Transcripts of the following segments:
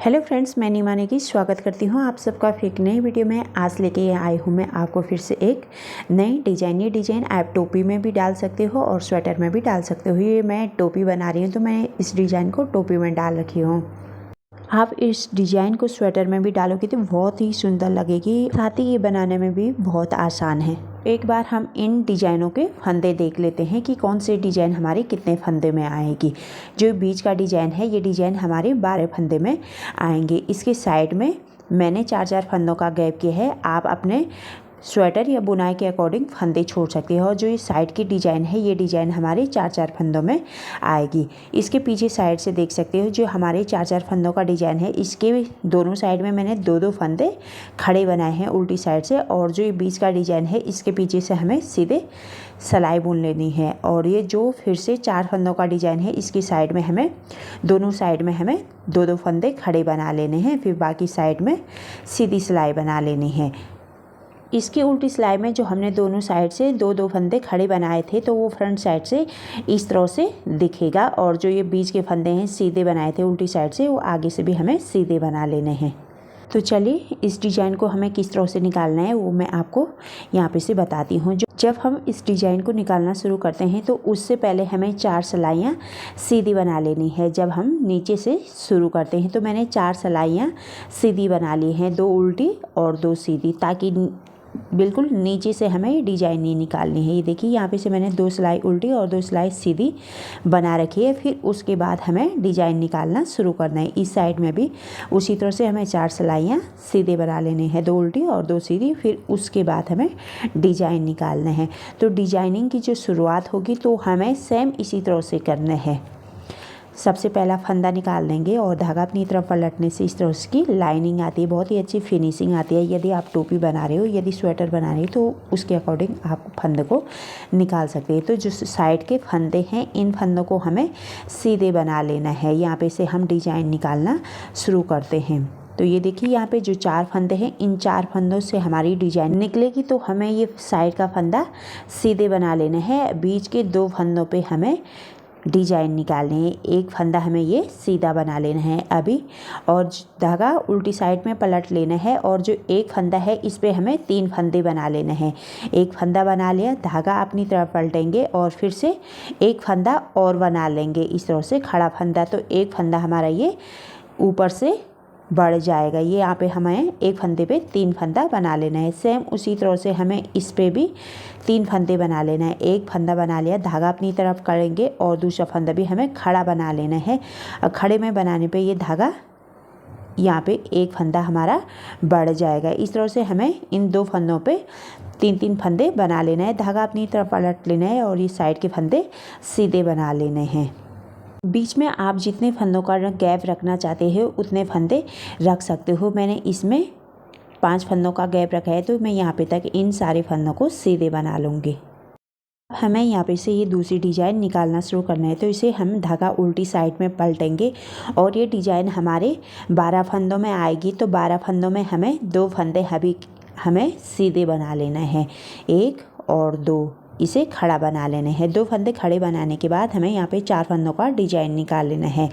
Hello friends, मैं नीमा नेगी स्वागत करती हूँ आप सबका फिर एक नई वीडियो में। आज लेके आई हूँ मैं आपको फिर से एक नई डिज़ाइन। ये डिज़ाइन आप टोपी में भी डाल सकते हो और स्वेटर में भी डाल सकते हो। ये मैं टोपी बना रही हूँ तो मैं इस डिज़ाइन को टोपी में डाल रखी हूँ। आप इस डिज़ाइन को स्वेटर में भी डालोगे तो बहुत ही सुंदर लगेगी, साथ ही ये बनाने में भी बहुत आसान है। एक बार हम इन डिज़ाइनों के फंदे देख लेते हैं कि कौन से डिज़ाइन हमारे कितने फंदे में आएगी। जो बीच का डिज़ाइन है ये डिज़ाइन हमारे 12 फंदे में आएंगे। इसके साइड में मैंने 4-4 फंदों का गैप किया है। आप अपने स्वेटर या बुनाई के अकॉर्डिंग फंदे छोड़ सकते हो। और जो ये साइड की डिज़ाइन है ये डिज़ाइन हमारे 4-4 फंदों में आएगी। इसके पीछे साइड से देख सकते हो जो हमारे 4-4 फंदों का डिज़ाइन है, इसके दोनों साइड में मैंने 2-2 फंदे खड़े बनाए हैं उल्टी साइड से। और जो ये बीच का डिज़ाइन है इसके पीछे से हमें सीधे सिलाई बुन लेनी है। और ये जो फिर से 4 फंदों का डिज़ाइन है इसकी साइड में हमें दोनों साइड में हमें 2-2 फंदे खड़े बना लेने हैं। फिर बाकी साइड में सीधी सिलाई बना लेनी है। इसकी उल्टी सिलाई में जो हमने दोनों साइड से 2-2 फंदे खड़े बनाए थे तो वो फ्रंट साइड से इस तरह से दिखेगा। और जो ये बीच के फंदे हैं सीधे बनाए थे उल्टी साइड से, वो आगे से भी हमें सीधे बना लेने हैं। तो चलिए इस डिज़ाइन को हमें किस तरह से निकालना है वो मैं आपको यहाँ पे से बताती हूँ। जब हम इस डिज़ाइन को निकालना शुरू करते हैं तो उससे पहले हमें 4 सिलाइयाँ सीधी बना लेनी है। जब हम नीचे से शुरू करते हैं तो मैंने 4 सिलाइयाँ सीधी बना ली हैं, 2 उल्टी और 2 सीधी, ताकि बिल्कुल नीचे से हमें डिज़ाइन नहीं निकालनी है। ये देखिए यहाँ पे से मैंने 2 सिलाई उल्टी और 2 सिलाई सीधी बना रखी है। फिर उसके बाद हमें डिज़ाइन निकालना शुरू करना है। इस साइड में भी उसी तरह से हमें 4 सिलाइयाँ सीधे बना लेने हैं, 2 उल्टी और 2 सीधी। फिर उसके बाद हमें डिज़ाइन निकालना है। तो डिज़ाइनिंग की जो शुरुआत होगी तो हमें सेम इसी तरह से करना है। सबसे पहला फंदा निकाल लेंगे और धागा अपनी तरफ पलटने से इस तरह की लाइनिंग आती है, बहुत ही अच्छी फिनिशिंग आती है। यदि आप टोपी बना रहे हो, यदि स्वेटर बना रहे हो तो उसके अकॉर्डिंग आप फंदे को निकाल सकते हैं। तो जो साइड के फंदे हैं इन फंदों को हमें सीधे बना लेना है। यहाँ पे से हम डिज़ाइन निकालना शुरू करते हैं। तो ये देखिए यहाँ पे जो 4 फंदे हैं इन 4 फंदों से हमारी डिज़ाइन निकलेगी। तो हमें ये साइड का फंदा सीधे बना लेना है। बीच के 2 फंदों पे हमें डिज़ाइन निकालने हैं। एक फंदा हमें ये सीधा बना लेना है अभी, और धागा उल्टी साइड में पलट लेना है। और जो एक फंदा है इस पे हमें 3 फंदे बना लेने हैं। एक फंदा बना लिया, धागा अपनी तरफ पलटेंगे और फिर से एक फंदा और बना लेंगे इस तरह से खड़ा फंदा। तो एक फंदा हमारा ये ऊपर से बढ़ जाएगा। ये यहाँ पे हमें एक फंदे पे 3 फंदा बना लेना है। सेम उसी तरह से हमें इस पे भी 3 फंदे बना लेना है। एक फंदा बना लिया, धागा अपनी तरफ करेंगे और दूसरा फंदा भी हमें खड़ा बना लेना है। और खड़े में बनाने पे ये धागा यहाँ पे एक फंदा हमारा बढ़ जाएगा। इस तरह से हमें इन 2 फंदों पे 3-3 फंदे बना लेना है। धागा अपनी तरफ पलट लेना है और ये साइड के फंदे सीधे बना लेने हैं। बीच में आप जितने फंदों का गैप रखना चाहते हो उतने फंदे रख सकते हो। मैंने इसमें 5 फंदों का गैप रखा है तो मैं यहाँ पे तक इन सारे फंदों को सीधे बना लूँगी। हमें यहाँ पे से ये दूसरी डिज़ाइन निकालना शुरू करना है। तो इसे हम धागा उल्टी साइड में पलटेंगे और ये डिज़ाइन हमारे 12 फंदों में आएगी। तो 12 फंदों में हमें 2 फंदे हमें सीधे बना लेना है, 1 और 2 इसे खड़ा बना लेने हैं। 2 फंदे खड़े बनाने के बाद हमें यहाँ पे 4 फंदों का डिज़ाइन निकाल लेना है।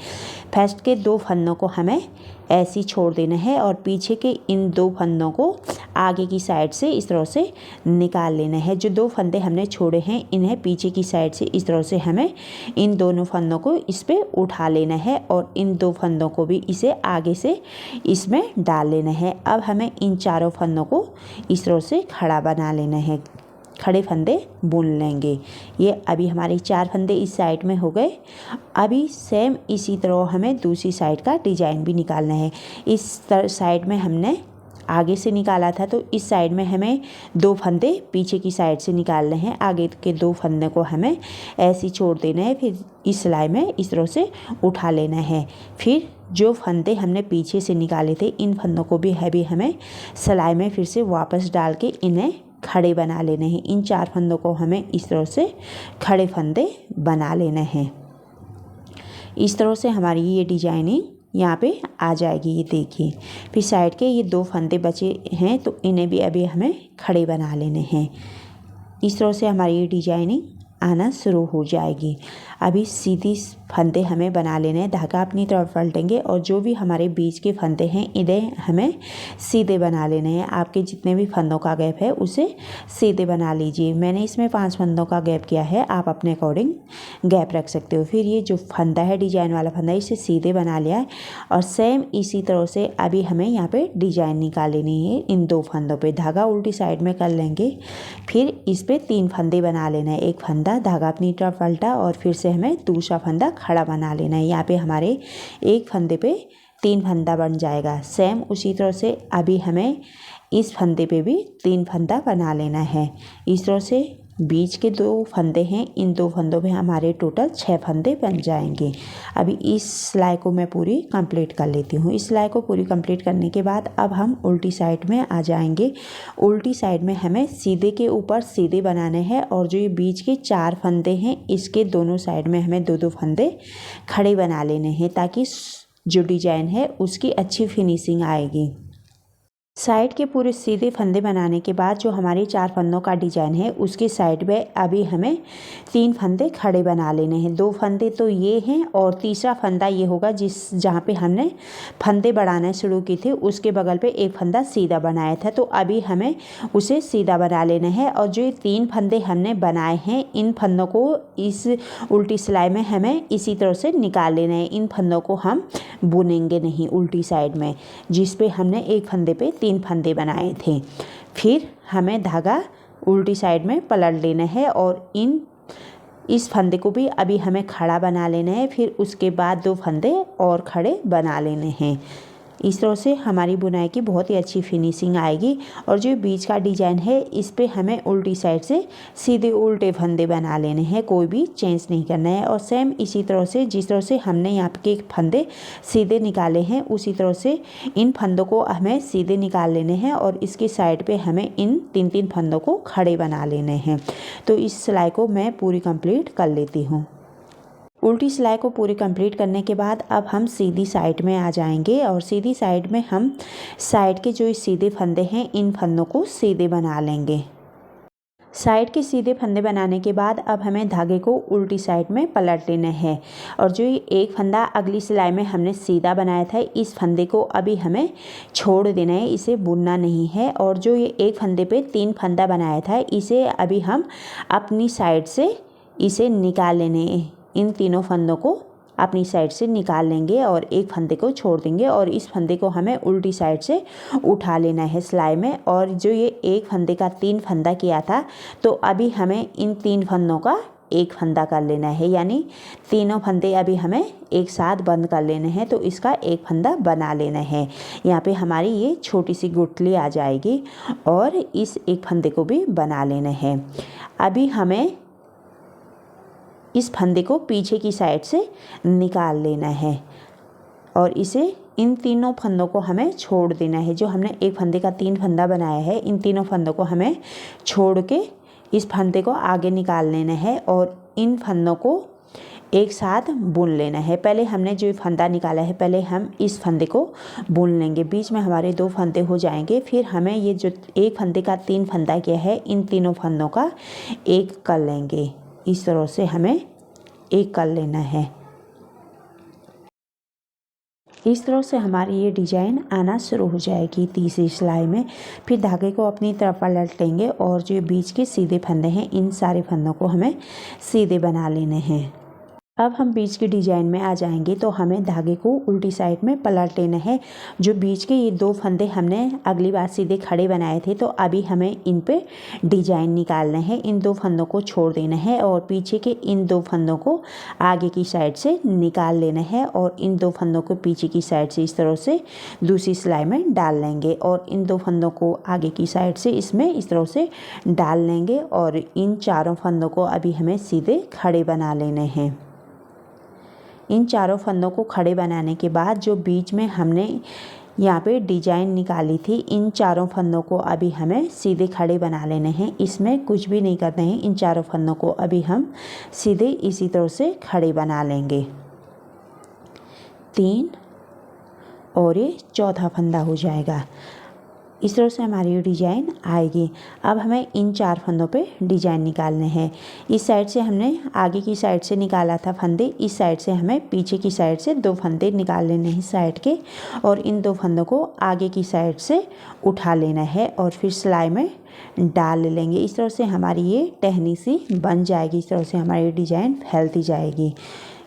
फर्स्ट के 2 फंदों को हमें ऐसे ही छोड़ देना है और पीछे के इन 2 फंदों को आगे की साइड से इस तरह से निकाल लेना है। जो 2 फंदे हमने छोड़े हैं इन्हें पीछे की साइड से इस तरह से हमें इन दोनों फंदों को इस पे उठा लेना है और इन 2 फंदों को भी इसे आगे से इसमें डाल लेना है। अब हमें इन चारों फंदों को इस तरह से खड़ा बना लेना है, खड़े फंदे बुन लेंगे। ये अभी हमारे 4 फंदे इस साइड में हो गए। अभी सेम इसी तरह हमें दूसरी साइड का डिज़ाइन भी निकालना है। इस साइड में हमने आगे से निकाला था तो इस साइड में हमें 2 फंदे पीछे की साइड से निकालने हैं। आगे के 2 फंदे को हमें ऐसे ही छोड़ देना है। फिर इस सिलाई में इस तरह से उठा लेना है। फिर जो फंदे हमने पीछे से निकाले थे इन फंदों को भी हमें सिलाई में फिर से वापस डाल के इन्हें खड़े बना लेने हैं। इन 4 फंदों को हमें इस तरह से खड़े फंदे बना लेने हैं। इस तरह से हमारी ये डिजाइनिंग यहाँ पे आ जाएगी। ये देखिए, फिर साइड के ये 2 फंदे बचे हैं तो इन्हें भी अभी हमें खड़े बना लेने हैं। इस तरह से हमारी ये डिजाइनिंग आना शुरू हो जाएगी। अभी सीधी फंदे हमें बना लेने हैं। धागा अपनी तरफ पलटेंगे और जो भी हमारे बीच के फंदे हैं इन्हें हमें सीधे बना लेने हैं। आपके जितने भी फंदों का गैप है उसे सीधे बना लीजिए। मैंने इसमें 5 फंदों का गैप किया है, आप अपने अकॉर्डिंग गैप रख सकते हो। फिर ये जो फंदा है, डिजाइन वाला फंदा, इसे सीधे बना लिया है और सेम इसी तरह से अभी हमें यहाँ पे डिजाइन निकाल लेनी है। इन 2 फंदों पे धागा उल्टी साइड में कर लेंगे, फिर इस पे 3 फंदे बना लेना है। एक फंदा, धागा अपनी तरफ पलटा और फिर से हमें दूसरा फंदा खड़ा बना लेना है। यहाँ पे हमारे एक फंदे पे 3 फंदा बन जाएगा। सेम उसी तरह से अभी हमें इस फंदे पे भी 3 फंदा बना लेना है। इस तरह से बीच के 2 फंदे हैं, इन 2 फंदों पे हमारे टोटल 6 फंदे बन जाएंगे। अभी इस सिलाई को मैं पूरी कंप्लीट कर लेती हूँ। इस सिलाई को पूरी कंप्लीट करने के बाद अब हम उल्टी साइड में आ जाएंगे। उल्टी साइड में हमें सीधे के ऊपर सीधे बनाने हैं और जो ये बीच के 4 फंदे हैं इसके दोनों साइड में हमें 2-2 फंदे खड़े बना लेने हैं ताकि जो डिजाइन है उसकी अच्छी फिनिशिंग आएगी। साइड के पूरे सीधे फंदे बनाने के बाद जो हमारे 4 फंदों का डिजाइन है उसके साइड में अभी हमें 3 फंदे खड़े बना लेने हैं। 2 फंदे तो ये हैं और तीसरा फंदा ये होगा जहाँ पे हमने फंदे बढ़ाना शुरू की थे उसके बगल पे एक फंदा सीधा बनाया था, तो अभी हमें उसे सीधा बना लेना है। और जो ये 3 फंदे हमने बनाए हैं इन फंदों को इस उल्टी सिलाई में हमें इसी तरह से निकाल लेना है। इन फंदों को हम बुनेंगे नहीं उल्टी साइड में, जिस पे हमने एक फंदे पे 3 फंदे बनाए थे। फिर हमें धागा उल्टी साइड में पलट लेना है और इस फंदे को भी अभी हमें खड़ा बना लेना है। फिर उसके बाद 2 फंदे और खड़े बना लेने हैं। इस तरह से हमारी बुनाई की बहुत ही अच्छी फिनिशिंग आएगी। और जो बीच का डिजाइन है इस पे हमें उल्टी साइड से सीधे उल्टे फंदे बना लेने हैं, कोई भी चेंज नहीं करना है। और सेम इसी तरह से जिस तरह से हमने यहाँ के फंदे सीधे निकाले हैं उसी तरह से इन फंदों को हमें सीधे निकाल लेने हैं और इसकी साइड पे हमें इन 3-3 फंदों को खड़े बना लेने हैं। तो इस सिलाई को मैं पूरी कंप्लीट कर लेती हूँ। उल्टी सिलाई को पूरी कंप्लीट करने के बाद अब हम सीधी साइड में आ जाएंगे और सीधी साइड में हम साइड के जो सीधे फंदे हैं इन फंदों को सीधे बना लेंगे। साइड के सीधे फंदे बनाने के बाद अब हमें धागे को उल्टी साइड में पलट लेना है और जो ये एक फंदा अगली सिलाई में हमने सीधा बनाया था इस फंदे को अभी हमें छोड़ देना है, इसे बुनना नहीं है। और जो ये एक फंदे पे 3 फंदा बनाया था इसे अभी हम अपनी साइड से इसे निकाल लेने हैं। इन तीनों फंदों को अपनी साइड से निकाल लेंगे और एक फंदे को छोड़ देंगे और इस फंदे को हमें उल्टी साइड से उठा लेना है सिलाई में। और जो ये एक फंदे का 3 फंदा किया था तो अभी हमें इन 3 फंदों का एक फंदा कर लेना है, यानी तीनों फंदे अभी हमें एक साथ बंद कर लेने हैं। तो इसका एक फंदा बना लेना है। यहाँ पे हमारी ये छोटी सी गुठली आ जाएगी और इस एक फंदे को भी बना लेना है। अभी हमें इस फंदे को पीछे की साइड से निकाल लेना है और इसे इन तीनों फंदों को हमें छोड़ देना है। जो हमने एक फंदे का 3 फंदा बनाया है इन तीनों फंदों को हमें छोड़ के इस फंदे को आगे निकाल लेना है और इन फंदों को एक साथ बुन लेना है। पहले हमने जो फंदा निकाला है पहले हम इस फंदे को बुन लेंगे, बीच में हमारे 2 फंदे हो जाएंगे। फिर हमें ये जो एक फंदे का 3 फंदा किया है इन तीनों फंदों का एक कर लेंगे। इस तरह से हमें एक कर लेना है। इस तरह से हमारी ये डिजाइन आना शुरू हो जाएगी तीसरी सिलाई में। फिर धागे को अपनी तरफ पलट लेंगे और जो बीच के सीधे फंदे हैं इन सारे फंदों को हमें सीधे बना लेने हैं। अब हम बीच के डिजाइन में आ जाएंगे तो हमें धागे को उल्टी साइड में पलट लेना है। जो बीच के ये 2 फंदे हमने अगली बार सीधे खड़े बनाए थे तो अभी हमें इन पे डिजाइन निकालना है। इन 2 फंदों को छोड़ देना है और पीछे के इन 2 फंदों को आगे की साइड से निकाल लेना है और इन 2 फंदों को पीछे की साइड से इस तरह से दूसरी सिलाई में डाल लेंगे और इन 2 फंदों को आगे की साइड से इसमें इस तरह से डाल लेंगे और इन चारों फंदों को अभी हमें सीधे खड़े बना लेने हैं। इन चारों फंदों को खड़े बनाने के बाद जो बीच में हमने यहाँ पे डिजाइन निकाली थी इन चारों फंदों को अभी हमें सीधे खड़े बना लेने हैं। इसमें कुछ भी नहीं करना है, इन चारों फंदों को अभी हम सीधे इसी तरह से खड़े बना लेंगे। 3 और ये चौथा फंदा हो जाएगा। इस तरह से हमारी ये डिज़ाइन आएगी। अब हमें इन 4 फंदों पे डिज़ाइन निकालने हैं। इस साइड से हमने आगे की साइड से निकाला था फंदे, इस साइड से हमें पीछे की साइड से 2 फंदे निकाल लेने हैं साइड के, और इन 2 फंदों को आगे की साइड से उठा लेना है और फिर सिलाई में डाल लेंगे। इस तरह से हमारी ये टहनी सी बन जाएगी। इस तरह से हमारी डिज़ाइन फैलती जाएगी।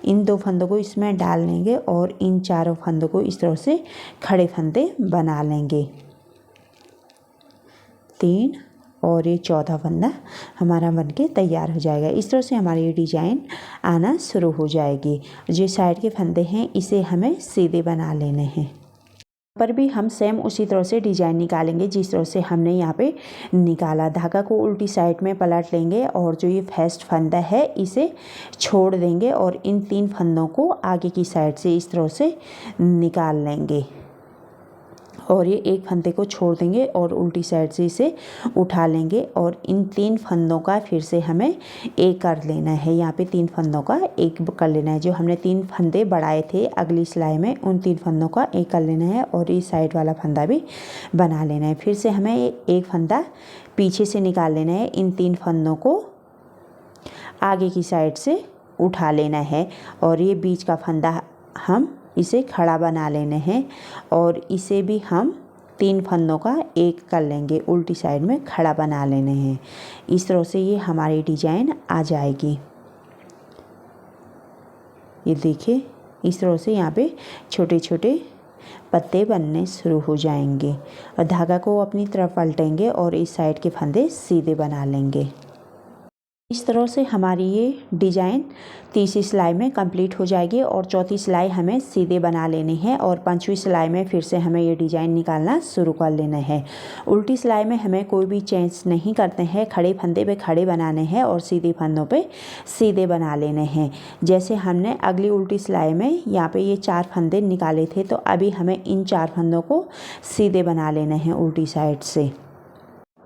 इन 2 फंदों को इसमें डाल लेंगे और इन चारों फंदों को इस तरह से खड़े फंदे बना लेंगे। 3 और ये चौथा फंदा हमारा बनके तैयार हो जाएगा। इस तरह से हमारी ये डिज़ाइन आना शुरू हो जाएगी। जो साइड के फंदे हैं इसे हमें सीधे बना लेने हैं। पर भी हम सेम उसी तरह से डिज़ाइन निकालेंगे जिस तरह से हमने यहाँ पे निकाला। धागा को उल्टी साइड में पलट लेंगे और जो ये फर्स्ट फंदा है इसे छोड़ देंगे और इन 3 फंदों को आगे की साइड से इस तरह से निकाल लेंगे और ये एक फंदे को छोड़ देंगे और उल्टी साइड से इसे उठा लेंगे और इन 3 फंदों का फिर से हमें एक कर लेना है। यहाँ पे 3 फंदों का एक कर लेना है। जो हमने 3 फंदे बढ़ाए थे अगली सिलाई में, उन 3 फंदों का एक कर लेना है और इस साइड वाला फंदा भी बना लेना है। फिर से हमें एक फंदा पीछे से निकाल लेना है। इन 3 फंदों को आगे की साइड से उठा लेना है और ये बीच का फंदा हम इसे खड़ा बना लेने हैं और इसे भी हम 3 फंदों का एक कर लेंगे, उल्टी साइड में खड़ा बना लेने हैं। इस तरह से ये हमारी डिज़ाइन आ जाएगी। ये देखिए इस तरह से यहाँ पे छोटे छोटे पत्ते बनने शुरू हो जाएंगे और धागा को अपनी तरफ पलटेंगे और इस साइड के फंदे सीधे बना लेंगे। इस तरह से हमारी ये डिज़ाइन तीसरी सिलाई में कंप्लीट हो जाएगी और चौथी सिलाई हमें सीधे बना लेनी है और 5वीं सिलाई में फिर से हमें ये डिज़ाइन निकालना शुरू कर लेना है। उल्टी सिलाई में हमें कोई भी चेंज नहीं करते हैं, खड़े फंदे पे खड़े बनाने हैं और सीधे फंदों पे सीधे बना लेने हैं। जैसे हमने अगली उल्टी सिलाई में यहाँ पे ये 4 फंदे निकाले थे तो अभी हमें इन 4 फंदों को सीधे बना लेने हैं उल्टी साइड से।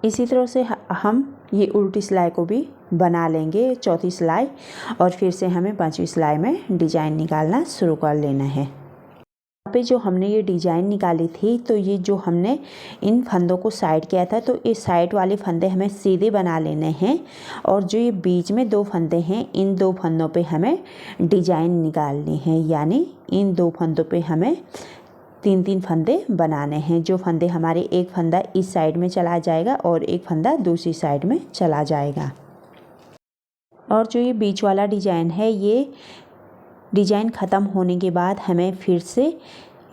इसी तरह से हम ये उल्टी सिलाई को भी बना लेंगे चौथी सिलाई और फिर से हमें 5वीं सिलाई में डिज़ाइन निकालना शुरू कर लेना है। यहाँ पे जो हमने ये डिज़ाइन निकाली थी तो ये जो हमने इन फंदों को साइड किया था तो इस साइड वाले फंदे हमें सीधे बना लेने हैं और जो ये बीच में 2 फंदे हैं इन 2 फंदों पे हमें डिज़ाइन निकालनी है। यानी इन 2 फंदों पे हमें 3-3 फंदे बनाने हैं। जो फंदे हमारे एक फंदा इस साइड में चला जाएगा और एक फंदा दूसरी साइड में चला जाएगा। और जो ये बीच वाला डिज़ाइन है ये डिज़ाइन ख़त्म होने के बाद हमें फिर से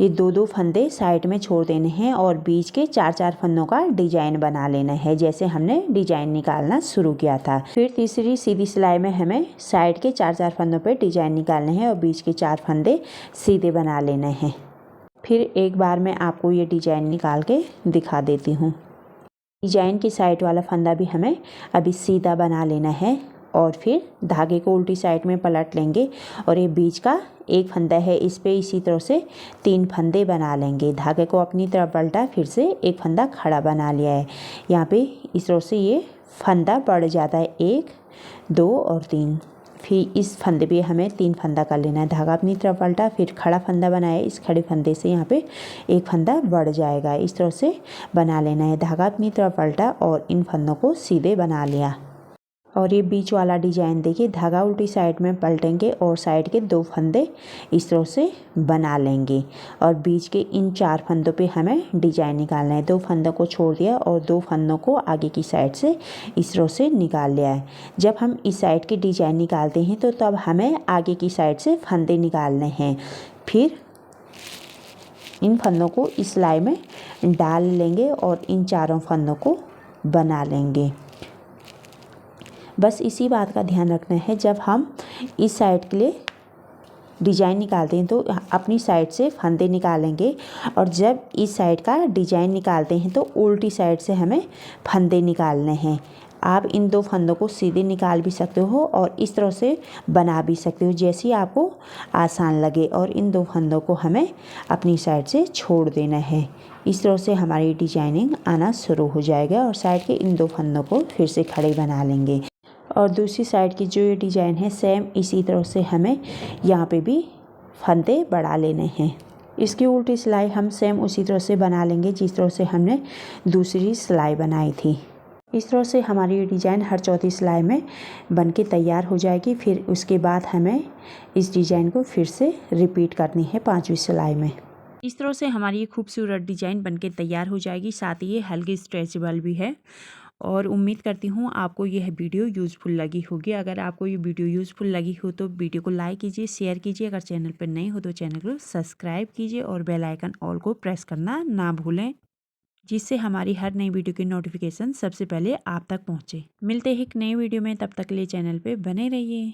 ये 2-2 फंदे साइड में छोड़ देने हैं और बीच के 4-4 फंदों का डिज़ाइन बना लेना है जैसे हमने डिज़ाइन निकालना शुरू किया था। फिर तीसरी सीधी सिलाई में हमें साइड के 4-4 फंदों पे डिज़ाइन निकालने हैं और बीच के 4 फंदे सीधे बना लेने हैं। फिर एक बार मैं आपको ये डिज़ाइन निकाल के दिखा देती हूँ। डिज़ाइन की साइड वाला फंदा भी हमें अभी सीधा बना लेना है और फिर धागे को उल्टी साइड में पलट लेंगे और ये बीच का एक फंदा है इस पे इसी तरह से 3 फंदे बना लेंगे। धागे को अपनी तरफ पलटा, फिर से एक फंदा खड़ा बना लिया है। यहाँ पे इस तरह से ये फंदा बढ़ जाता है 1, 2 और 3। फिर इस फंदे पे हमें 3 फंदा कर लेना है। धागा अपनी तरफ पलटा, फिर खड़ा फंदा बनाया, इस खड़े फंदे से यहाँ पे एक फंदा बढ़ जाएगा। इस तरह से बना लेना है। धागा अपनी तरफ पलटा और इन फंदों को सीधे बना लिया। और ये बीच वाला डिज़ाइन देखिए, धागा उल्टी साइड में पलटेंगे और साइड के 2 फंदे इस तरह से बना लेंगे और बीच के इन 4 फंदों पे हमें डिज़ाइन निकालना है। 2 फंदों को छोड़ दिया और 2 फंदों को आगे की साइड से इस तरह से निकाल लिया है। जब हम इस साइड के डिज़ाइन निकालते हैं तो तब हमें आगे की साइड से फंदे निकालने हैं। फिर इन फंदों को इस सिलाई में डाल लेंगे और इन 4 फंदों को बना लेंगे। बस इसी बात का ध्यान रखना है, जब हम इस साइड के लिए डिज़ाइन निकालते हैं तो अपनी साइड से फंदे निकालेंगे और जब इस साइड का डिज़ाइन निकालते हैं तो उल्टी साइड से हमें फंदे निकालने हैं। आप इन 2 फंदों को सीधे निकाल भी सकते हो और इस तरह से बना भी सकते हो, जैसी आपको आसान लगे। और इन 2 फंदों को हमें अपनी साइड से छोड़ देना है। इस तरह से हमारी डिजाइनिंग आना शुरू हो जाएगा और साइड के इन 2 फंदों को फिर से खड़े बना लेंगे। और दूसरी साइड की जो ये डिज़ाइन है सेम इसी तरह से हमें यहाँ पे भी फंदे बढ़ा लेने हैं। इसकी उल्टी सिलाई हम सेम उसी तरह से बना लेंगे जिस तरह से हमने दूसरी सिलाई बनाई थी। इस तरह से हमारी ये डिज़ाइन हर चौथी सिलाई में बन के तैयार हो जाएगी। फिर उसके बाद हमें इस डिज़ाइन को फिर से रिपीट करनी है 5वीं सिलाई में। इस तरह से हमारी ये खूबसूरत डिज़ाइन बन के तैयार हो जाएगी। साथ ही ये हल्की स्ट्रेचेबल भी है और उम्मीद करती हूँ आपको यह वीडियो यूज़फुल लगी होगी। अगर आपको ये वीडियो यूज़फुल लगी हो तो वीडियो को लाइक कीजिए, शेयर कीजिए। अगर चैनल पर नए हो तो चैनल को सब्सक्राइब कीजिए और बेल आइकन ऑल को प्रेस करना ना भूलें, जिससे हमारी हर नई वीडियो की नोटिफिकेशन सबसे पहले आप तक पहुँचे। मिलते हैं एक नई वीडियो में, तब तक के लिए चैनल पे बने रहिए।